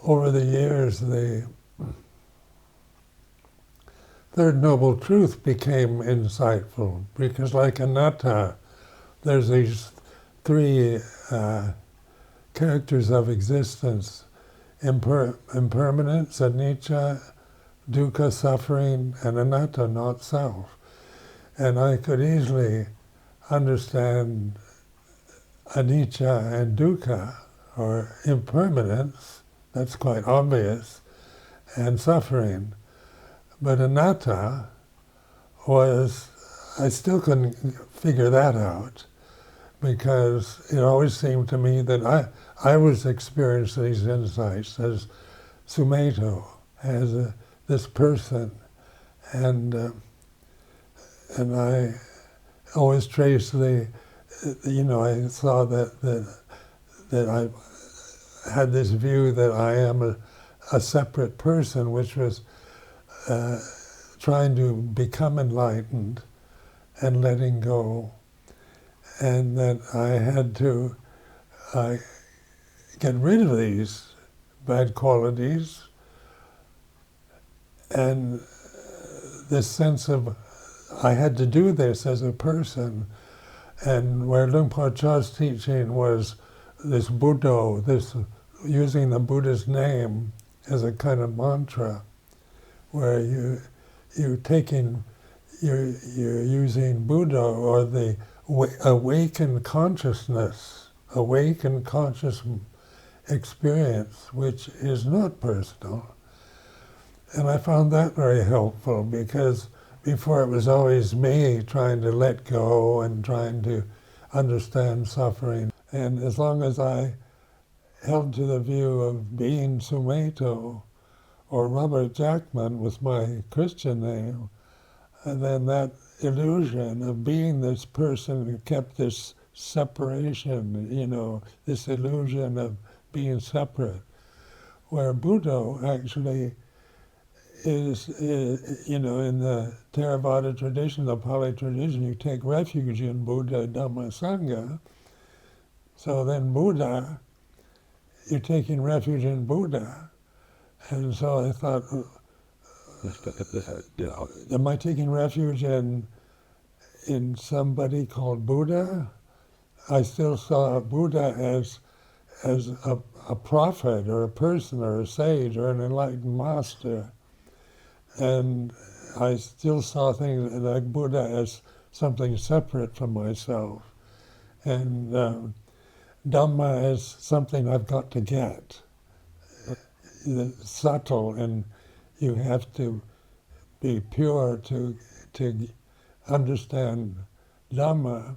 over the years, the Third Noble Truth became insightful, because like anatta, there's these three characters of existence: impermanence, anicca, dukkha, suffering, and anatta, not self. And I could easily understand anicca and dukkha, or impermanence, that's quite obvious, and suffering. But anatta was, I still couldn't figure that out, because it always seemed to me that I was experiencing these insights as Sumedho, as this person, and I always traced I saw that I had this view that I am a separate person, which was trying to become enlightened and letting go, and that I had to get rid of these bad qualities, and this sense of I had to do this as a person. And where Luang Por Chah's teaching was this Buddho, this using the Buddha's name as a kind of mantra, where you're using Buddho, or the awakened consciousness, awakened conscious experience, which is not personal. And I found that very helpful, because before it was always me trying to let go and trying to understand suffering. And as long as I held to the view of being Sumedho, or Robert Jackman was my Christian name, and then that illusion of being this person who kept this separation, this illusion of being separate, where Buddho actually is, in the Theravada tradition, the Pali tradition, you take refuge in Buddha, Dhamma, Sangha. So then Buddha, you're taking refuge in Buddha. And so I thought, am I taking refuge in somebody called Buddha? I still saw Buddha as a prophet, or a person, or a sage, or an enlightened master. And I still saw things like Buddha as something separate from myself. And Dhamma as something I've got to get. It's subtle, and you have to be pure to understand Dhamma.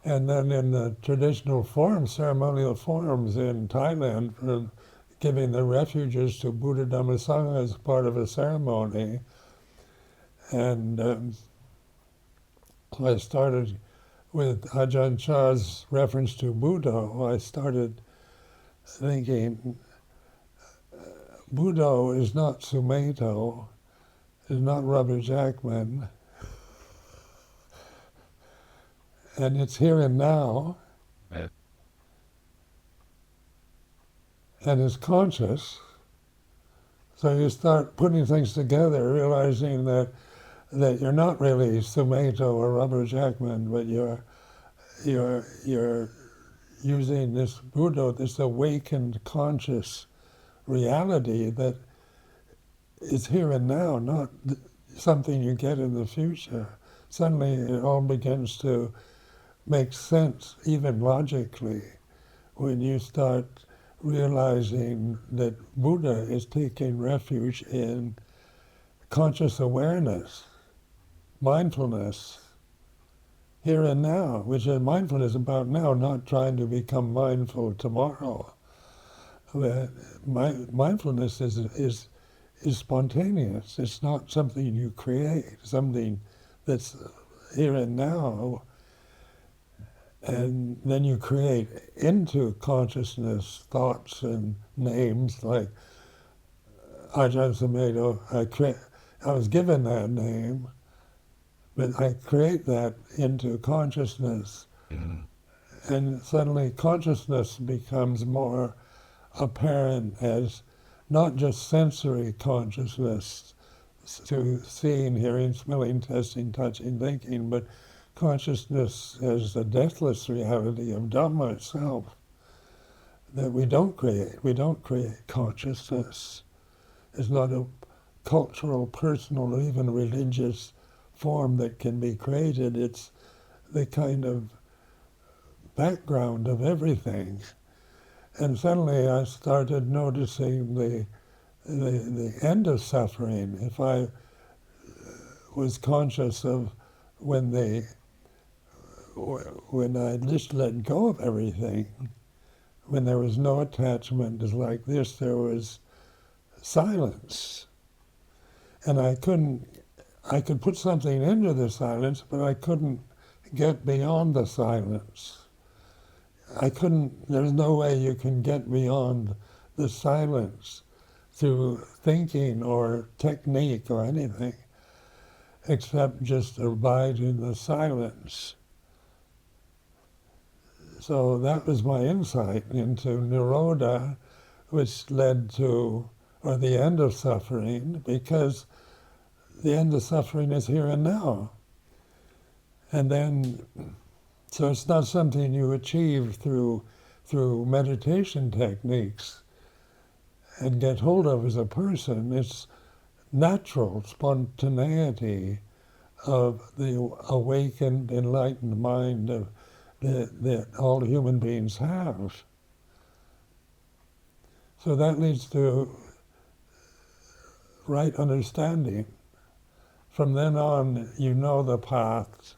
And then in the traditional forms, ceremonial forms in Thailand, for giving the refuges to Buddha, Dhamma, Sangha as part of a ceremony. And I started with Ajahn Chah's reference to Buddho. I started thinking, Buddho is not Sumedho, is not Robert Jackman, and it's here and now, and is conscious. So you start putting things together, realizing that you're not really Sumedho or Robert Jackman, but you're using this Buddho, this awakened conscious reality that is here and now, not something you get in the future. Suddenly it all begins to make sense, even logically, when you start realizing that Buddha is taking refuge in conscious awareness, mindfulness, here and now, which is mindfulness about now, not trying to become mindful tomorrow. Mindfulness is spontaneous. It's not something you create, something that's here and now. And then you create into consciousness thoughts and names, like Ajahn Sumedho. I was given that name, but I create that into consciousness. Mm-hmm. And suddenly consciousness becomes more apparent as not just sensory consciousness, to seeing, hearing, smelling, tasting, touching, thinking, but consciousness as the deathless reality of Dhamma itself, that we don't create. We don't create consciousness. It's not a cultural, personal, or even religious form that can be created. It's the kind of background of everything. And suddenly I started noticing the end of suffering. If I was conscious of when I just let go of everything, when there was no attachment, it's like this, there was silence. And I could put something into the silence, but I couldn't get beyond the silence. There's no way you can get beyond the silence through thinking or technique or anything, except just abide in the silence. So that was my insight into Nirodha, which led to, or the end of suffering, because the end of suffering is here and now. And then, so it's not something you achieve through meditation techniques and get hold of as a person. It's natural spontaneity of the awakened, enlightened mind that all human beings have. So that leads to right understanding. From then on, you know the path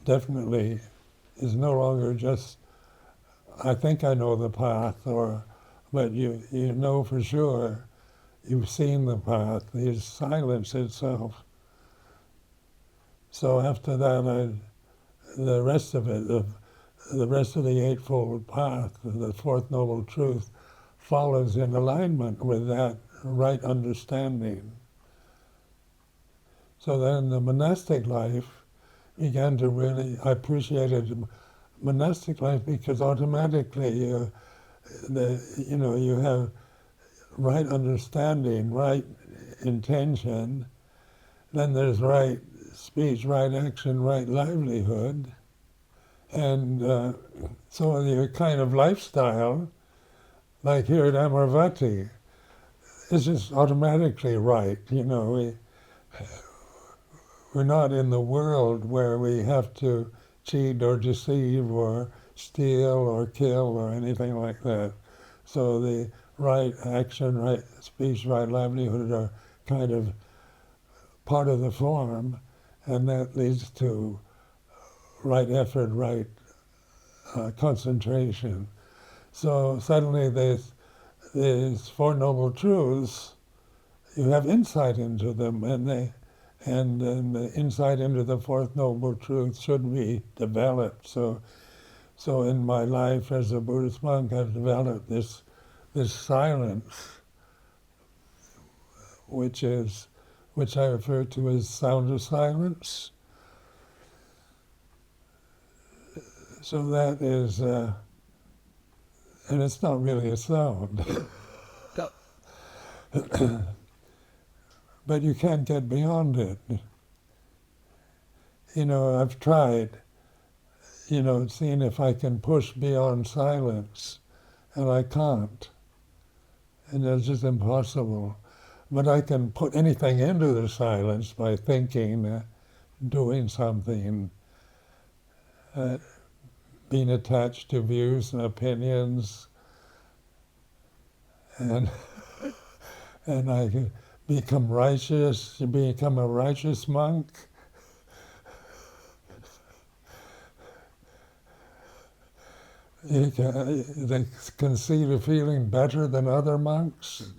definitely is no longer just, I think I know the path, but you know for sure, you've seen the path, the silence itself. So after that, the rest of it, the rest of the Eightfold Path, the Fourth Noble Truth, follows in alignment with that right understanding. So then the monastic life began to really, I appreciated monastic life because automatically you have right understanding, right intention, then there's right speech, right action, right livelihood, and so your kind of lifestyle, like here at Amaravati, is just automatically right. We're not in the world where we have to cheat or deceive or steal or kill or anything like that. So the right action, right speech, right livelihood are kind of part of the form, and that leads to right effort, right concentration. So suddenly these Four Noble Truths, you have insight into them, and the insight into the Fourth Noble Truth should be developed. So in my life as a Buddhist monk, I've developed this silence, which I refer to as sound of silence. So that is, and it's not really a sound. But you can't get beyond it. I've tried, seeing if I can push beyond silence, and I can't. And it's just impossible. But I can put anything into the silence by thinking, doing something, being attached to views and opinions, and I can become righteous, become a righteous monk. They conceive of feeling better than other monks.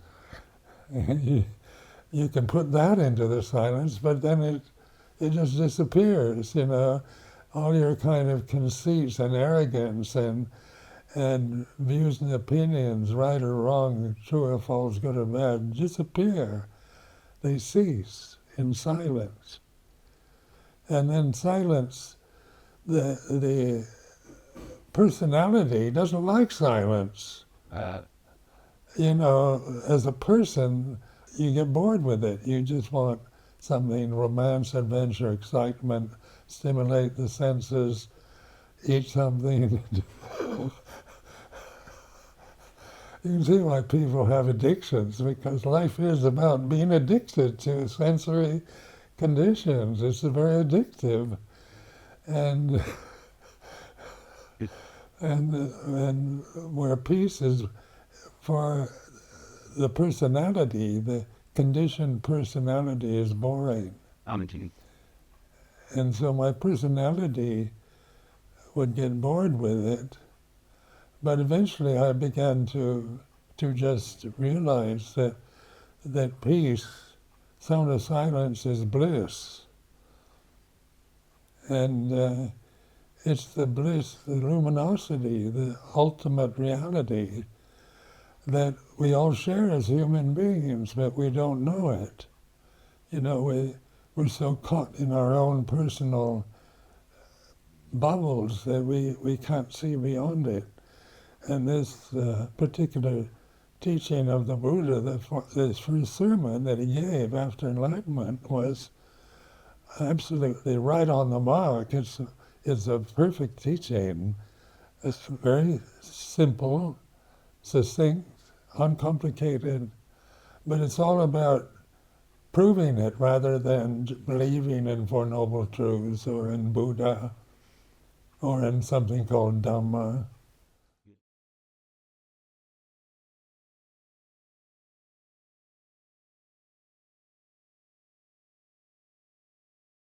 You can put that into the silence, but then it just disappears, all your kind of conceits and arrogance and views and opinions, right or wrong, true or false, good or bad, disappear. They cease in silence. And then silence, the personality doesn't like silence. as a person, you get bored with it. You just want something, romance, adventure, excitement, stimulate the senses, eat something. You can see why people have addictions, because life is about being addicted to sensory conditions. It's very addictive. And and where peace is for the personality, the conditioned personality is boring. And so my personality would get bored with it. But eventually I began to just realize that peace, sound of silence, is bliss. And it's the bliss, the luminosity, the ultimate reality that we all share as human beings, but we don't know it. We're so caught in our own personal bubbles that we can't see beyond it. And this particular teaching of the Buddha, this first sermon that he gave after enlightenment, was absolutely right on the mark. It's a perfect teaching. It's very simple, succinct, uncomplicated, but it's all about proving it rather than believing in Four Noble Truths or in Buddha or in something called Dhamma.